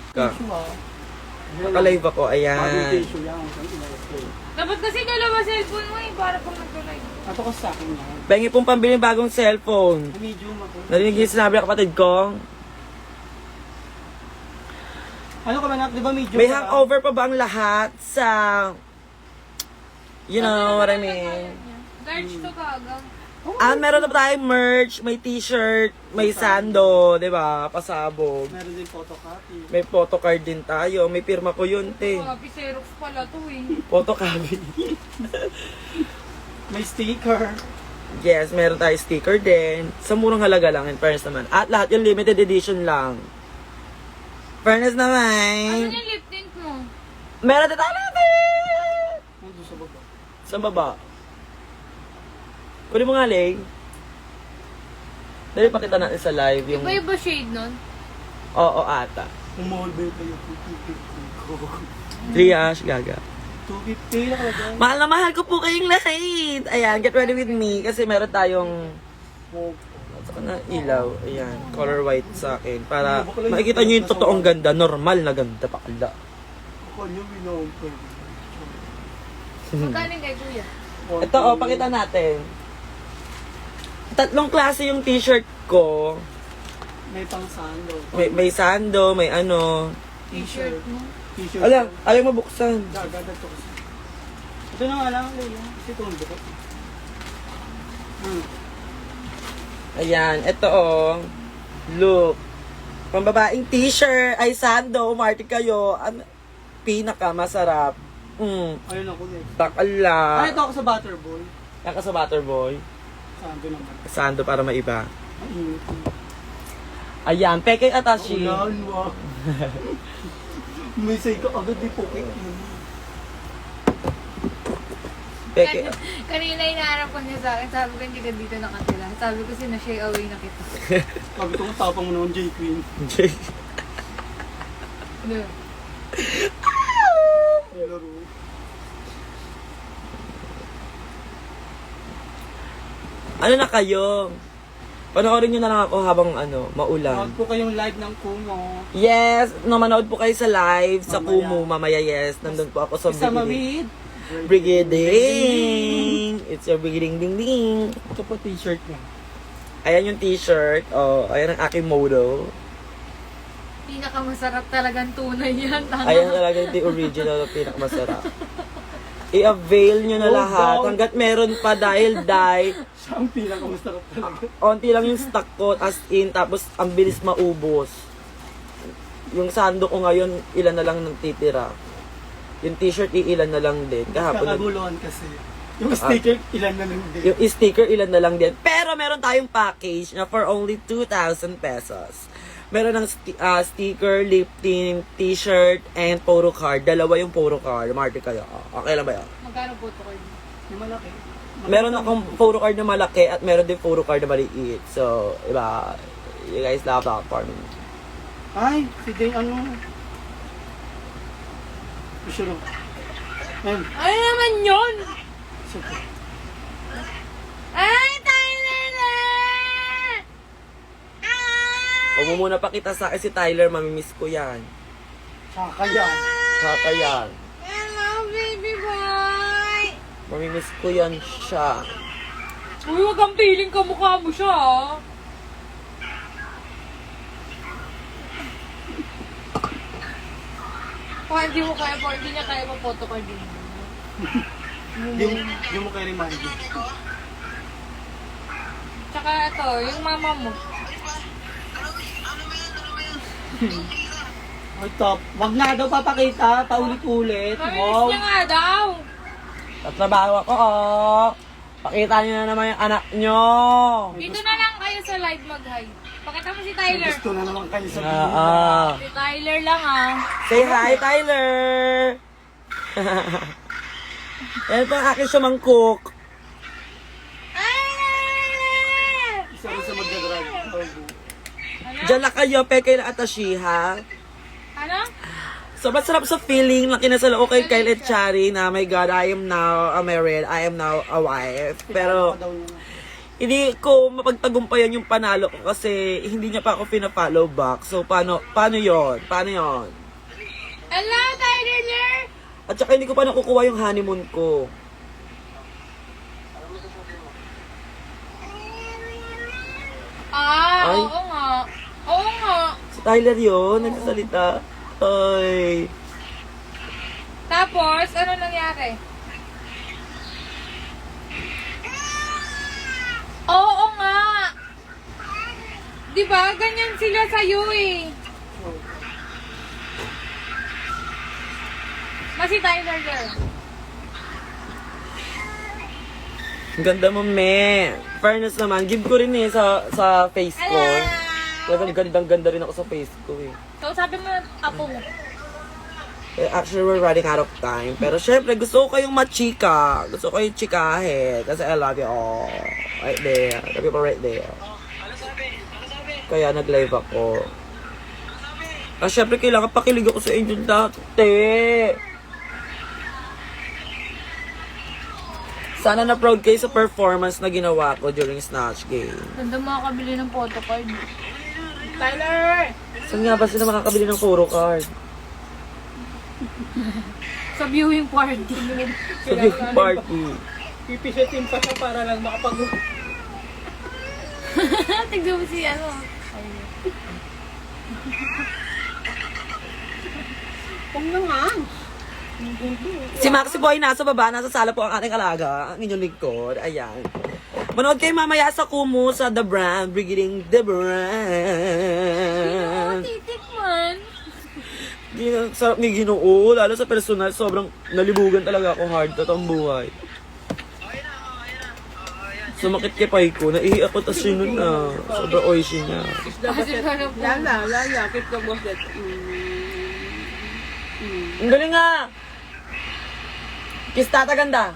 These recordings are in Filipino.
Tissue ah. Naka-live ako, Bagong ayan. tissue yan. Isang in-explain. Dapat kasi dalawa cellphone mo eh, para pag nag-live. Ato ko sa akin yan. Pengi pong pambili ng bagong cellphone. Medium ako. Narinig yung sinabi ng kapatid ko? Ano ka ba nak? Di ba medium May ka ba? hangover pa ba ang lahat sa... You know what I mean? Large to kaga. Meron na pa tayong merch, may t-shirt, may sando, di ba? Pasabog. Meron din photocopy. May photocard din tayo. May pirma ko yun, te. Mga Xerox pala to eh. Photocopy. May sticker. Yes, meron tayo sticker din. Sa murang halaga lang, in fairness naman. At lahat yung limited edition lang. Fairness Ano naman. yung lip tint mo? Meron din tayo natin! Nandun sa baba. Sa baba. Pwede mo nga, Lay. Dali pakita natin sa live yung... Iba-iba shade nun? Oo, ata. Umorder kayo po 250 ko. 3 ash, gaga. 250 na ka Mahal na mahal ko po kayong lahat. Ayan, get ready with me. Kasi meron tayong... Saka na ilaw. Ayan, color white sa akin. Para makikita nyo yung totoong ganda. Normal na ganda, pakala. Ako nyo winawag. Magkano kay kuya? Ito, pakita natin. Tatlong klase yung t-shirt ko. May pang sando. May sando, may ano. T-shirt mo? T-shirt. Ayaw mabuksan. Gagagat ko kasi. Ito na nga lang, Leila. Kasi ito ang bukot. Ayan, ito oh. Look. Pambabaeng t-shirt, ay sando, umarte kayo. Pinaka masarap. Ayun ako eh. Takala. Ito ako sa Butterboy. Naka sa Butterboy. Sando naman. Sando para maiba. Mainit. Ayan, peke atashi. Ulan, wow. May say ka agad di po kayo. Peke. Kanina inaarap ko niya sa akin, sabi ko hindi ka dito nakatira. Sabi ko sina-share away na kita. Sabi ko, tapang mo naman, J Queen. Ano? Nilaro. Ano na kayo? Panoorin nyo na lang ako habang maulan. Huwag po kayong live ng Kumo. Yes, manood po kayo sa live sa Mamaya. Kumu mamaya, yes. Nandun po ako sa Isama Brigading. with Brigading! It's your Brigading ding ding. ito po t-shirt niya. Ayan yung t-shirt. Oh, ayan ang aking motto. Pinakamasarap talagang tunay yan. Ayan talaga yung original na pinakamasarap. I-avail nyo na Oh, lahat wow. hanggat meron pa dahil Siya ang pinakamasarap talaga. onti lang yung stock ko as in tapos ang bilis maubos. Yung sando ko ngayon ilan na lang nang titira. Yung t-shirt ilan na lang din. Kahapon Kakaguluhan kasi. Yung sticker, ilan na lang din. yung sticker ilan na lang din. Pero meron tayong package na for only 2,000 pesos. Meron ng sticker, lip tint, t-shirt, and photo card. Dalawa yung photo card. Marty kayo. Okay lang ba yun? Magkano po ito kayo? Yung malaki. Meron akong photo card na malaki at meron din photo card na maliit. So, iba, you guys love that for me. Ay, si Dane ano? Sure. Ayun. Ano naman yun? Super. Ay, Tyler na! Huwag mo muna pakita sa akin si Tyler, mamimiss ko yan. Tsaka yan. Saka yan. Hello, baby boy! Mamimiss ko yan siya. Uy, wag kang feeling kamukha mo siya, ah. Kung hindi mo kaya po, hindi niya kaya pa-photo card din. Yung mo kay remind. Tsaka ito, yung mama mo. Ay, top. Wag na daw papakita. Paulit-ulit. Mamiss Wow. niya nga daw. Tatrabaho ako, oh. Pakita niyo na naman yung anak niyo. Dito na lang kayo sa live mag-hi. Pakita mo si Tyler. Gusto na naman kayo sa Ah. Si Tyler lang, ah. Say hi, Tyler! Yan po ang aking siyang cook. Isa rin sa magdadrive. Diyan lang kayo, peke na atashi, ha? Ano? Sobrang sarap sa feeling na kinasala ko kay Kyle at Chari na, my God, I am now a married, I am now a wife. Pero, hindi ko mapagtagumpayan yung panalo ko kasi hindi niya pa ako pina-follow back. So, paano yon? Paano yon? At saka hindi ko pa nakukuha yung honeymoon ko. Ah, Ay. oo nga. Oo nga. Si Tyler yun, nagsasalita. Ay. Tapos, ano nangyari? Oo nga. Diba? Ganyan sila sa'yo eh. Masi Tyler girl. Ang ganda mo, me. Fairness naman, give ko rin eh sa face ko. Talagang ganda rin ako sa face ko eh. So, sabi mo, apo mo. Actually, we're running out of time. Pero syempre, gusto ko kayong machika. Gusto ko kayong chikahe. Kasi I love you all. Right there. The people right there. Kaya nag-live ako. Syempre, kailangan pakilig ako sa inyo dati. Sana na-proud kayo sa performance na ginawa ko during Snatch Game. Ganda makakabili ng photocard. Tyler! Saan nga ba sila makakabili ng photo card? Sa viewing party. Sa gift party. Pipisetin pa siya para lang makapag... Tignan mo si ano. Kung naman. Si Maxi Boy nasa baba, nasa sala po ang ating alaga, ang inyong lingkod. Ayan. Manood kayo mamaya sa Kumu sa The Brand, Brigading The Brand. Titikman. Sarap ni Ginoo, lalo sa personal, sobrang nalibugan talaga ako hard totoong buhay. Sumakit kay Paiko, naihi ako tas yun nun na. Sobrang oishi niya. Lala, kit ka boss that. Ang galing nga! Kiss tata ganda.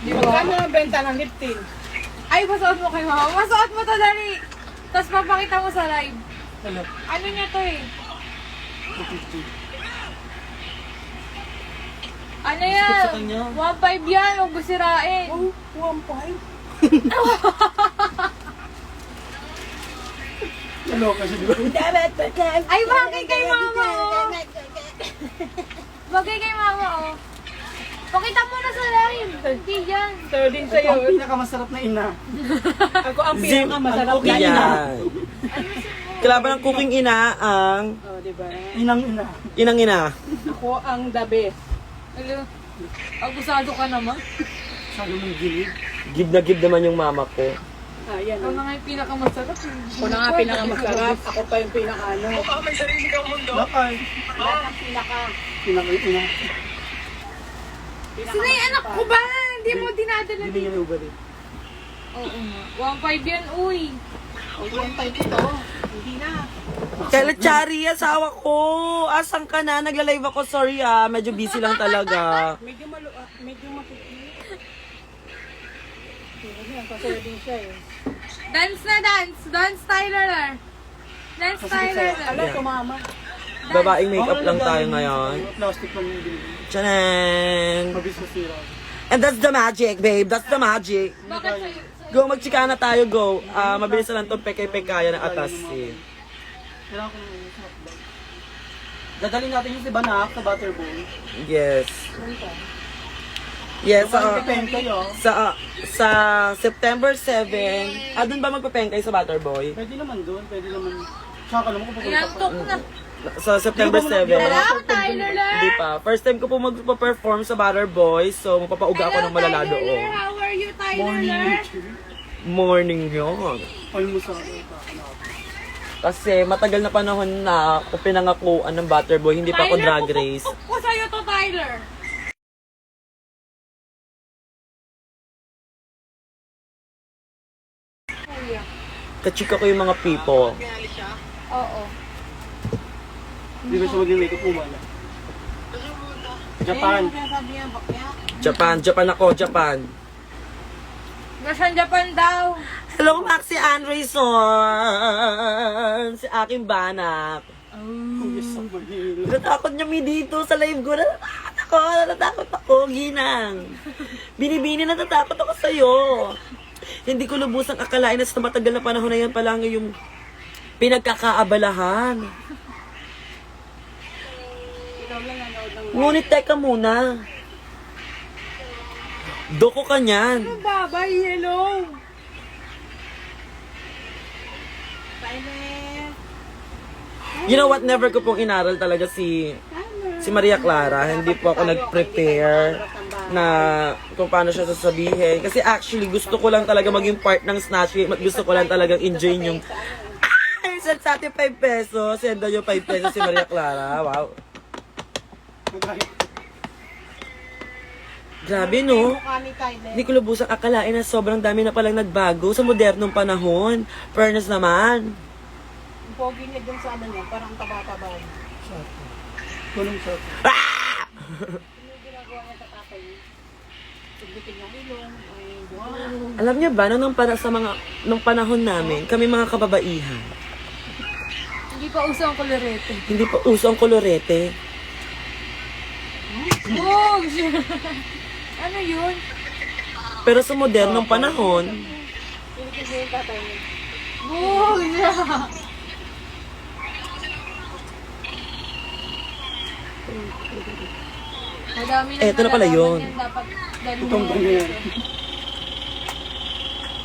Magkano ang benta ng lip tint? Ay, masuot mo kay mama. Masuot mo to, dali. Tapos papakita mo sa live. Ano? Ano niya to eh? Ano yan? sa kanya. 1.5 yan. Huwag mo sirain. Oh, 1.5? Ano kasi di ba? Ay, bagay kay mama, oh. Bagay kay mama, oh. Pakita mo na sa live. Hindi yan. Sir din sa'yo. Ang pinakamasarap na ina. Ako ang Zim, pinakamasarap na ina. Yan. Kalaban ng cooking ina ang Oh, di ba? Inang ina. inang ina. Ako ang the best. Hello. Abusado ka naman. Sabi mong gilid. Give na give naman yung mama ko. Ah, yan. Ako na nga yung pinakamasarap. Ako na nga pinakamasarap. Ako pa yung pinakaano. Baka may sarili kang mundo. Bakay. Lahat ang pinaka-ina. Sino yung anak ko ba? Hindi mo dinadala Hindi dito. niya Uber eh. Oo nga. 1.5 yan, uy. O, 1.5 ito. Hindi na. Kaya Chari, asawa ko. Asan ka na? Nagla-live ako. Sorry medyo busy lang talaga. Medyo makikita. Kasi ang kasaya din siya eh. Dance na dance. Dance Tyler. Dance Tyler. Alam ko mama. Babaeng makeup lang tayo ngayon. Plastic lang yung binili. Tchanan! Mabis na sira. And that's the magic, babe. That's the magic. Bakit sa'yo? Go, magchika na tayo, go. Mabilis na lang itong pekay-pekaya ng atas eh. Kailangan ko ng hotdog. Dadalhin natin yung si Banak sa Butterboy. Yes. Yes, Magpipengkay oh. sa September 7, doon ba magpapengkay sa Butterboy? Pwede naman doon, pwede naman. Tsaka alam mo kung pupunta Ilang tok na. Sa September 7. Hello, Tyler. Hindi pa. First time ko po magpa-perform sa Butterboy, so magpapauga ako ng malala Tyler. doon. How are you, Morning. Tyler? Morning yun. Ay mo sa Kasi matagal na panahon na ako pinangakuan ng Butterboy, hindi pa ako drag race. Ko sa'yo to, Tyler. Kachika ko yung mga people. Oo. Hindi ba siya mag-makeup umala? Japan ako, Japan. Nasaan Japan daw? Hello, Maxi Andresen! Si aking banak. Ang isang mahilo. Natatakot niya mi dito sa live ko. Natatakot ako, ginang. Binibini, natatakot ako sa'yo. Hindi ko lubusang akalain na sa matagal na panahon na yan pa lang yung pinagkakaabalahan. Ikaw lang nanood ng Ngunit teka muna. Doko ka niyan. babay, hello. Silent. You know what? Never ko pong inaral talaga si Maria Clara. Hindi po ako nag-prepare na kung paano siya sasabihin. Kasi actually, gusto ko lang talaga maging part ng Snatch Game at gusto ko lang talagang enjoy yung send sa atin 5 pesos. Send daw yung 5 pesos si Maria Clara. Wow. Grabe, no? Mukha ni Kylie. Hindi ko lubusang akalain na sobrang dami na palang nagbago sa modernong panahon. Fairness naman. Ang pogi niya dun sa ano niya, parang taba-taba. Kulong sa Yung ginagawa niya sa tatay niya. Sigbitin yung ilong, ay wow. Alam niyo ba, nung panahon namin, kami mga kababaihan, Hindi pa uso ang kolorete. hindi pa uso ang kolorete. Oh! Ano yun? Pero sa modernong panahon, Pinitin niya yung tatay niya. Oh! Madami na Eto na pala yun. Dapat itong ganyan.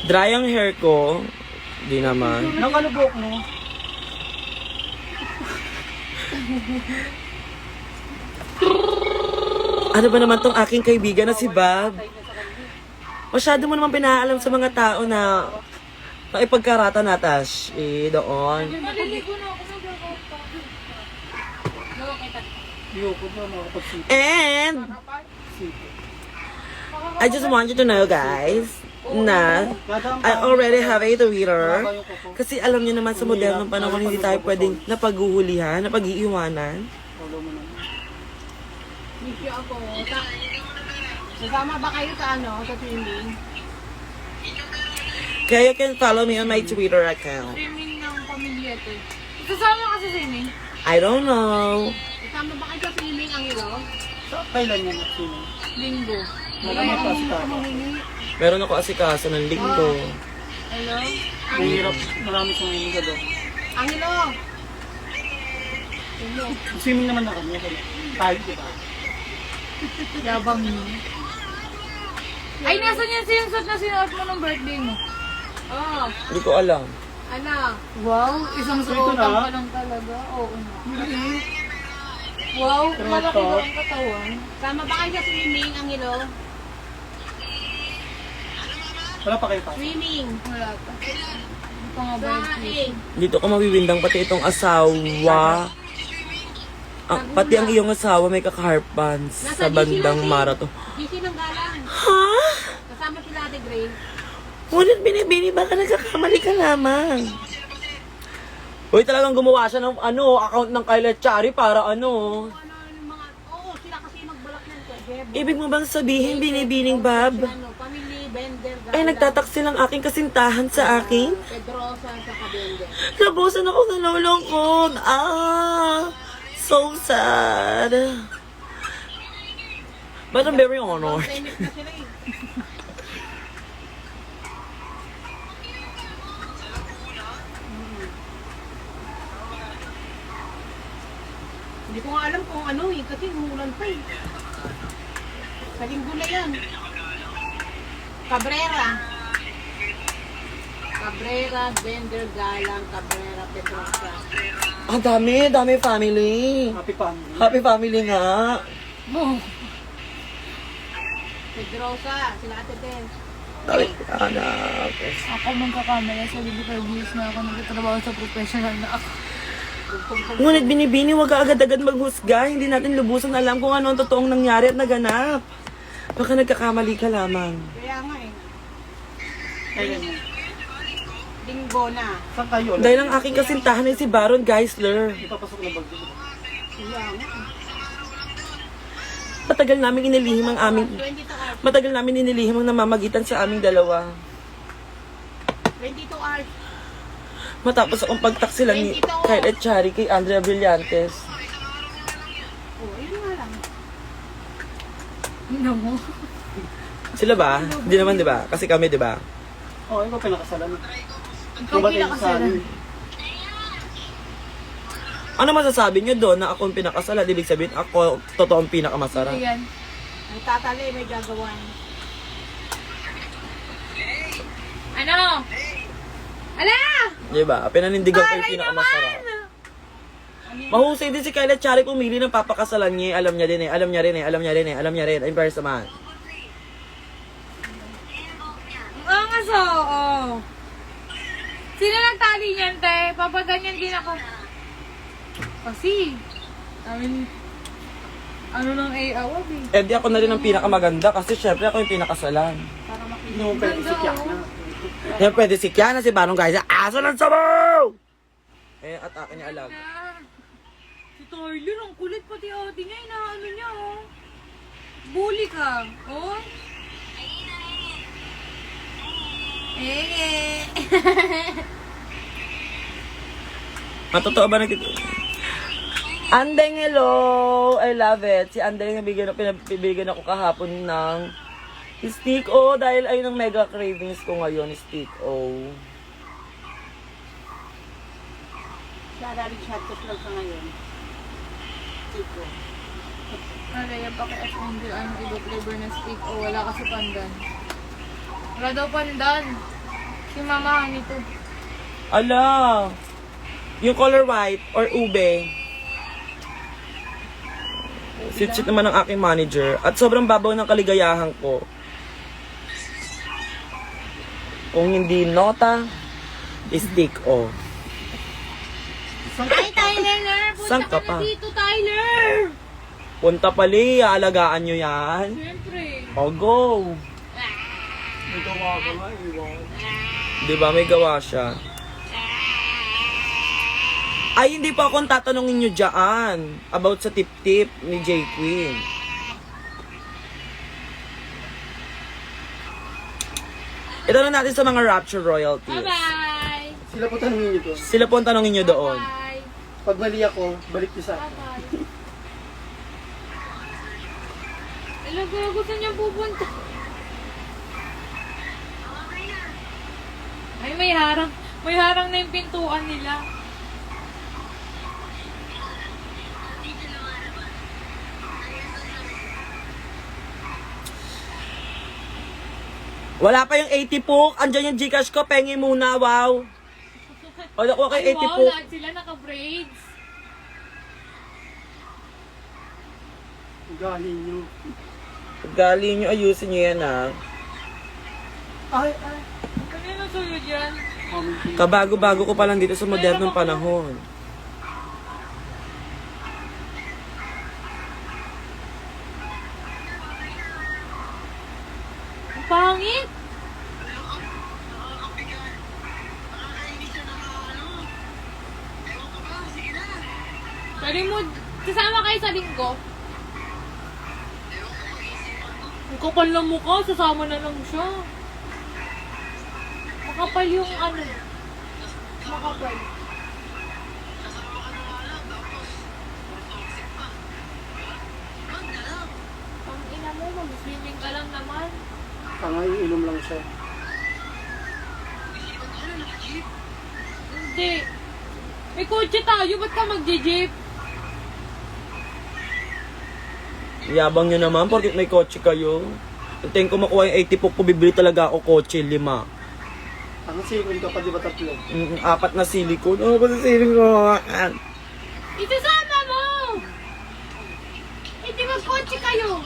dry ang hair ko. Di naman. Nang ano buhok mo? Ano ba naman tong aking kaibigan na si Bob? Masyado mo naman pinaalam sa mga tao na ipagkarata na, Tash. Doon. Maliligo na ako ng Ayoko ba makapagsipa? And, I just want you to know, guys, na I already have a Twitter. Kasi alam niyo naman sa modernong panahon, hindi tayo pwedeng napaghuhulihan, napag-iiwanan. Follow mo naman. Miss you ako. Sasama ba kayo sa ano, sa swimming? Kaya you can follow me on my Twitter account. Swimming ng pamilya to. Kasama ka sa swimming? I don't know. Sasama ba kayo sa swimming, ang ilo? So, kailan yan at sino? Linggo. Malamang pa si Tata. Meron ako asikaso ng linggo. Hello? Mahirap, marami siyang hiniga doon. Ang ilo! Swimming naman na kami. Tayo, di ba? Yabang niyo. Ay, nasan yan yung suit na sinuot mo ng birthday mo? Oh, Hindi ko alam. ano? Wow, isang Ito suotan na. pa lang talaga. Oo na. Wow, malaki daw ang katawan. Sama ba kayo sa swimming, ang ilo? Wala pa kayo pa. Swimming. Wala pa. Ano pa nga ba yung Swimming. Dito ko mawiwindang pati itong asawa. Pati ang iyong asawa may kaka-harp pants sa bandang marato. GC ng galang. Ha? Kasama sila Ate Grace. Ngunit binibini, baka nagkakamali ka lamang. Uy, talagang gumawa siya ng account ng Kylie Chari para Ano yung mga, oo, sila kasi magbalak ng Gebo. Ibig mo bang sabihin, binibining Bob? Ano, family, Bender, Galang. Ay, nagtataksil ang aking kasintahan sa akin? Pedrosa sa Kabender. Nabusan ako sa nalulungkot. So sad. But I'm very honored. Famous na sila eh. Hindi ko nga alam kung ano eh, kasi umulan pa eh. Sa linggo na yan. Cabrera. Cabrera, Bender, Galang, Cabrera, Pedrosa. Ang dami family. Happy family. Happy family nga. Pedrosa, sila Ate Ten. Dami anak. Ako man kakamala sa 25 years na ako nagtatrabaho sa professional na ako. Ngunit binibini, wag ka agad-agad maghusga. Hindi natin lubusan alam kung ano ang totoong nangyari at naganap. Baka nagkakamali ka lamang. Kaya nga eh. Kailan mo? Linggo na. Saan kayo? Dahil ang aking kasintahan ay si Baron Geisler. Ipapasok na bagyo. Kaya nga. Matagal namin inilihim ang aming... 22 hours. Matagal namin inilihim ang namamagitan sa aming dalawa. 22 hours. Matapos akong pagtaksilan ni Kyle at Chari kay Andrea Brillantes. Oh, ayun nga lang. Hindi mo. Sila ba? Hindi naman, di ba? Kasi kami, di ba? Oo, ikaw pinakasalan. Ikaw pinakasalan. Ano masasabi nyo doon na ako ang pinakasalan? Ibig sabihin, ako totoong pinakamasarap. Ayan. Ang tatali, may gagawan. Ano? Ala! Diba? Pinanindigan ko yung pinakamasarap. Mahusay din si Kyla Chari pumili ng papakasalan niya. Alam niya din eh. Alam niya rin eh. Alam niya rin eh. Alam niya rin. In person man. Oo nga so, oo. Sino nagtali niyan, te? Papaganyan din ako. Kasi, ano nang award eh. Eh di ako na rin ang pinakamaganda kasi syempre ako yung pinakasalan. Para makita. Hindi mo pwede si Kiak na. Yan pwede si Kiana, si Barong guys. Aso ng sabaw! Eh, at akin niya alag. Si Tyler, ang kulit pati ate niya. Inaano niya, oh. Bully ka, oh. Matotoo ba nagtito? Andeng, hello! I love it. Si Andeng, pinabibigyan ako kahapon ng stick O dahil ayun ang mega cravings ko ngayon, stick O. Saraling shot ko lang sa ngayon. Chico. Alaya pa kay Angel, ano iba flavor na stick, oh. Wala kasi pandan. Wala daw pandan. Si mama nito. Ala! Yung color white or ube. Sit naman ng aking manager. At sobrang babaw ng kaligayahan ko. Kung hindi nota, stick O. Ay, Tyler! Saan Punta ka ka pa? na dito, Tyler! Punta pali, aalagaan nyo yan. Siyempre. O, go! May gawa ka nga, iwan. Diba, may gawa siya. Ay, hindi pa akong tatanungin nyo dyan about sa tip-tip ni J. Queen. Ito na natin sa mga Rapture royalties. Bye-bye! Sila po tanongin niyo to. Sila po ang tanongin nyo doon. Bye! Pag mali ako, balik niyo sa akin. Bye-bye! Alam ko, gusto niya pupunta. Ay, may harang. May harang na yung pintuan nila. Wala pa yung 80 po. Andyan yung Gcash ko. Pengi muna. Wow. O, nakuha Ay, kay 80 wow, po. lahat sila naka-braids. Galing niyo. Galing nyo. Ayusin nyo yan, ha. Ay. Kanino suyo dyan? Kabago-bago ko pa lang dito sa modernong panahon. Ang pangit! Pwede mo, kasama kayo sa linggo? Ang kapal ng mukha, sasama na lang siya. Makapal yung ano. Makapal. Ang ina mo, mag-swimming ka lang naman. Tanga, iinom lang siya. Hindi. May kotse tayo, ba't ka mag-jeep? Yabang nyo naman, porque may kotse kayo. Hintayin ko makuha yung 80 po, bibili talaga ako kotse, 5. Tanga, silikon ka pa, di ba 3? 4 na silicone. Oh, ba sa silicone? Isasama mo! Hindi mag-kotse kayo.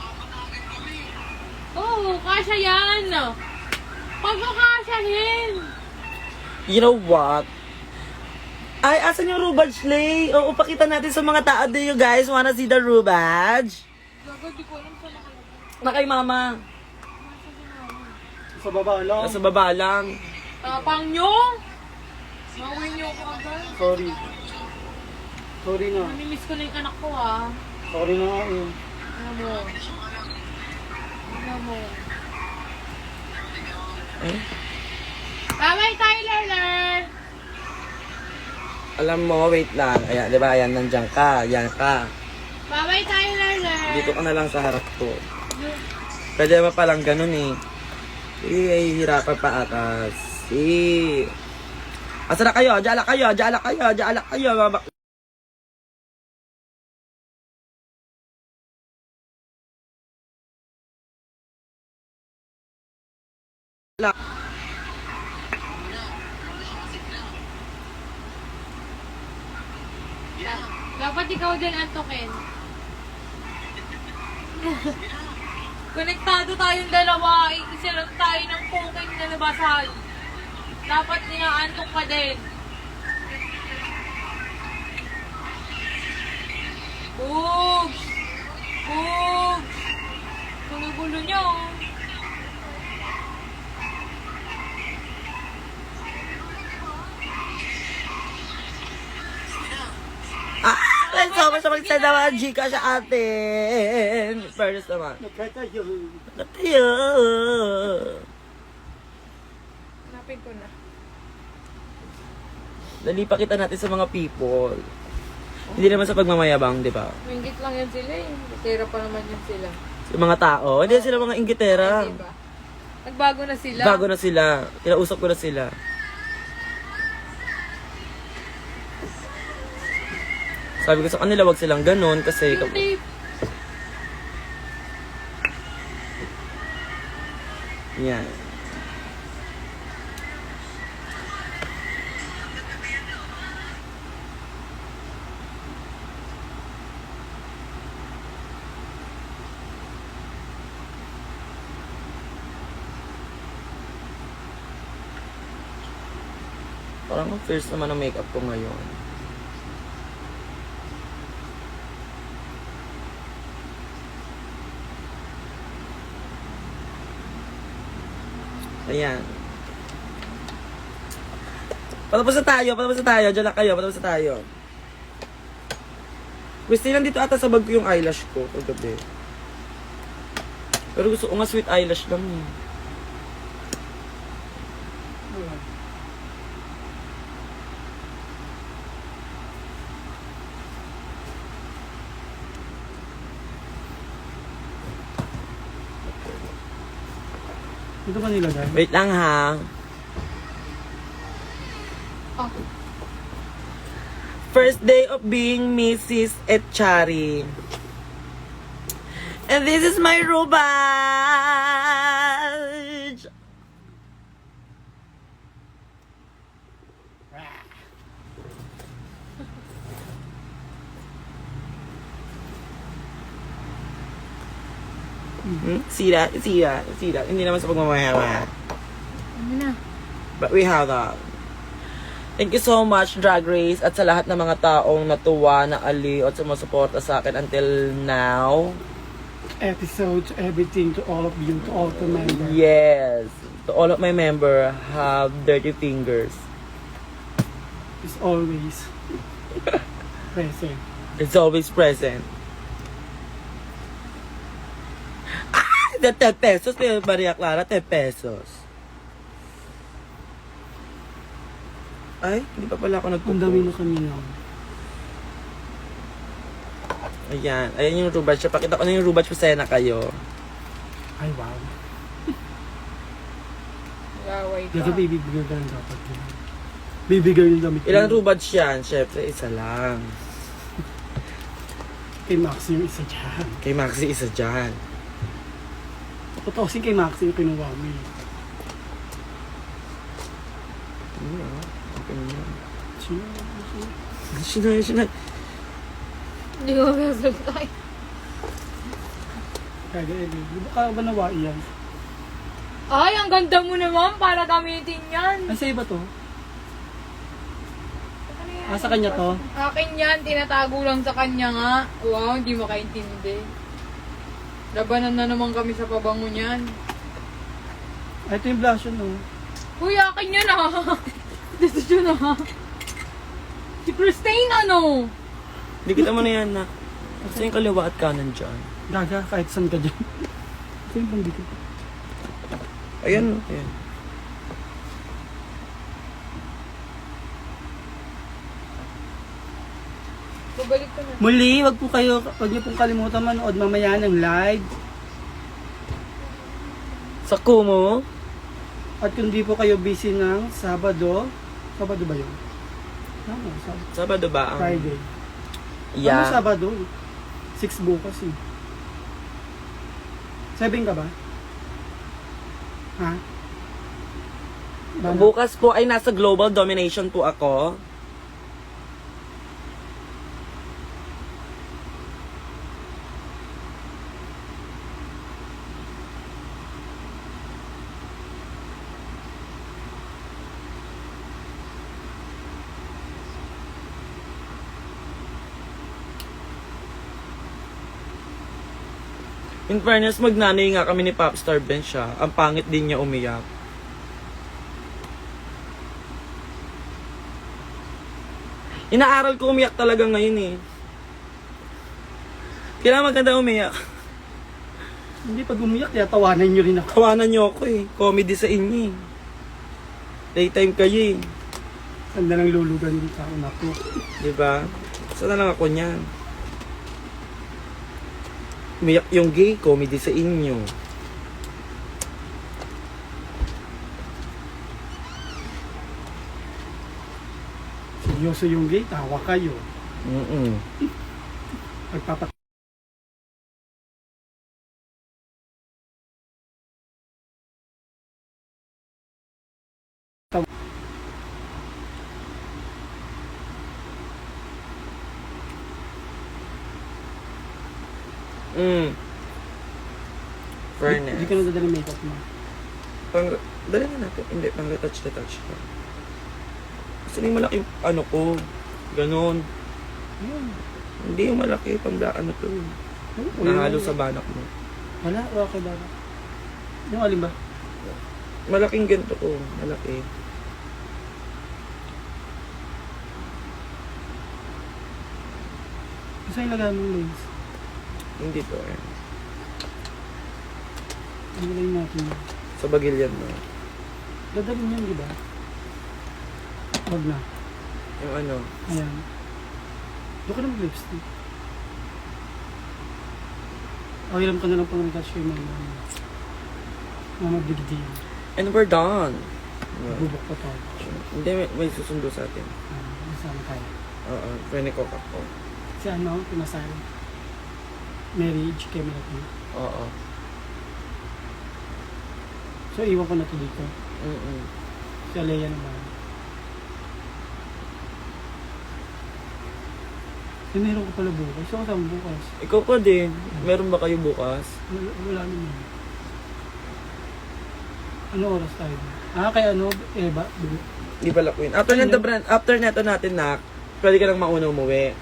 Oo, kasya yan. Pagkakasyahin. You know what? Ay, asan yung Rubaj Lay? Oo, pakita natin sa mga tao. Do you guys wanna see the Rubaj? Gago, di ko alam saan nakalagay. Na kay mama. Sa baba lang. Nasa baba lang. Tapang nyo! Mawin nyo ako agad. Sorry. Sorry na. Namimiss ko na yung anak ko ah. Sorry na nga eh. Ano mo? Ano mo? Eh? Bye-bye, Tyler! Alam mo, wait lang. Ayan, di ba? Ayan, nandiyan ka. Ayan ka. Bye-bye, Tyler! Dito ka na lang sa harap ko. Pwede ba palang ganun eh? Eh, hirapan pa atas. Eh. Asa na kayo? Diyan kayo. Dapat ikaw din antukin. Konektado tayong dalawa. Isa lang tayo ng puking na nabasahan. Dapat inaantok ka din. Bugs! Bugs! Gulo-gulo niyo. Let's so much mag-send naman Gcash sa atin. First naman. Nagkatayo. Natayo. Hanapin ko na. Dali pa kita natin sa mga people. Hindi naman sa pagmamayabang, di ba? Mingit lang yan sila eh. Tira pa naman yan sila. Sa mga tao. Hindi sila mga inggitera. Diba? Nagbago na sila. Bago na sila. Kinausap ko na sila. Sabi ko sa kanila, wag silang ganun kasi... Yung tape. Yan. Parang first naman ang makeup ko ngayon. Ayan. Patapos na tayo. Diyan lang kayo, patapos na tayo. Gusto nandito ata sa bag ko yung eyelash ko kagabi. Pero gusto ko nga sweet eyelash lang eh. Ito ba nilagay? Wait lang ha. Oh. First day of being Mrs. Etchari. And this is my rubaj. See that? Hindi naman sa pagmamahama. Ano na? But we have that. Thank you so much, Drag Race, at sa lahat ng mga taong natuwa, na aliw, at sumusuporta sa akin until now. Episode, everything to all of you, to all the members. Yes. To all of my member have dirty fingers. Is always present. It's always present. Ah! 10 pesos, Maria Clara, 10 pesos. Ay, hindi pa pala ako Ang dami nagpupo. na kami na. Ayan. Ayan yung rubach. Pakita ko na yung rubach, pasaya na kayo. Ay, wow. Laway ka. Dito bibigyan ka lang dapat yun. Bibigyan yung damit. Ilang rubach yan? Siyempre, isa lang. Kay Maxi yung isa dyan. Kay Maxi, isa dyan. Totoo kay Maxi yung kinuha mo eh. Sinay. Hindi ko masasaltay. Kaya baka ba nawain yan? Ay, ang ganda mo naman para gamitin yan. Ang sa'yo ba to? Sa kanya to? Akin yan, tinatago lang sa kanya nga. Wow, hindi makaintindi. Labanan na naman kami sa pabango niyan. Ay, ito yung blush yun, oh. Uy, akin yan ah. Dito yun ah. Si Christine ano? Hindi kita mo na yan na. Kasi yung kaliwa at kanan dyan. Gaga, kahit saan ka dyan. Ito yung pandikit. Ayan. Ayan. Babalik ko na. Muli, wag niyo pong kalimutan manood mamaya ng live. Sa Kumu, At kung di po kayo busy ng Sabado ba yun? Tama, Sabado. Sabado ba ang... Friday. Yeah. Ano Sabado? 6 bukas eh. 7 ka ba? Ha? Bukas po ay nasa global domination po ako. In fairness, magnanay nga kami ni Popstar Ben siya. Ang pangit din niya umiyak. Inaaral ko umiyak talaga ngayon eh. Kailangan maganda umiyak. Hindi, pag umiyak, kaya tawanan nyo rin ako. Kawanan niyo ako eh. Comedy sa inyo eh. Daytime kayo eh. Sanda lang lulugan yung tao na po. Diba? Saan na lang ako niyan? Umiyak yung gay, comedy sa inyo. Seryoso yung gay, tawa kayo. Mm-mm. Pagpapat... Mm. Fairness. Hindi ka na dadali makeup mo. Dali na natin. Hindi, pang retouch ka. Kasi may malaki ano ko. Ganon. Ayun. Hindi yung malaki, pang ano to. Nahalo sa banak mo. Wala, okay ba? Yung alin ba? Malaking ganito ko. Malaki. Gusto yung lagay mong lens. Hindi to eh. Ang lagay natin. Sa bagilyan mo. Dadalhin yun, di ba? Wag na. Yung ano. Ayan. Doon ka na mag-lipstick. Okay lang ka na lang pang retouch yung mga big deal. And we're done. Bubok pa to. Hindi, may susundo sa atin. Masama tayo. Oo, pwede ko ako. Si ano, pinasal. Marriage, kay Melody. Oo. So, iwan ko na to dito. Mm-mm. Si Alea naman. Eh, meron ko pala bukas. So, kasama bukas. Ikaw pa din. Meron ba kayo bukas? Wala naman. Ano oras tayo? Kay ano, Eva. Di pala Queen. After neto natin na, pwede ka lang mauna umuwi.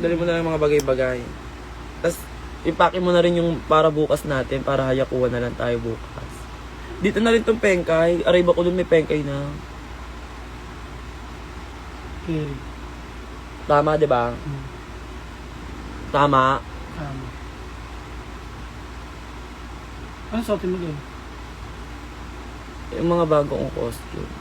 Dali mo na lang mga bagay-bagay. Tapos, ipake mo na rin yung para bukas natin, para hayakuhan na lang tayo bukas. Dito na rin tong pengkay. Arriba ko dun may pengkay na. Kerry. Tama, di ba? Tama. Ano suotin mo doon? Yung mga bagong costume.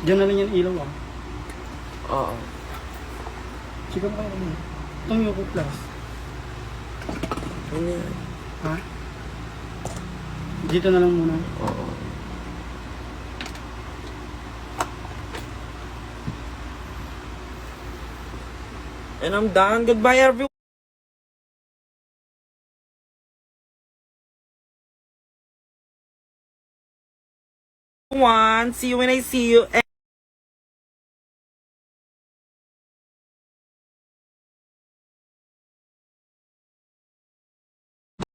Diyan na lang yan ilaw Oo. Chika mo kayo naman. Itong Yoko Plus. Ano yan? Ha? Dito na lang muna. Oo. And I'm done. Goodbye, everyone. See you when I see you.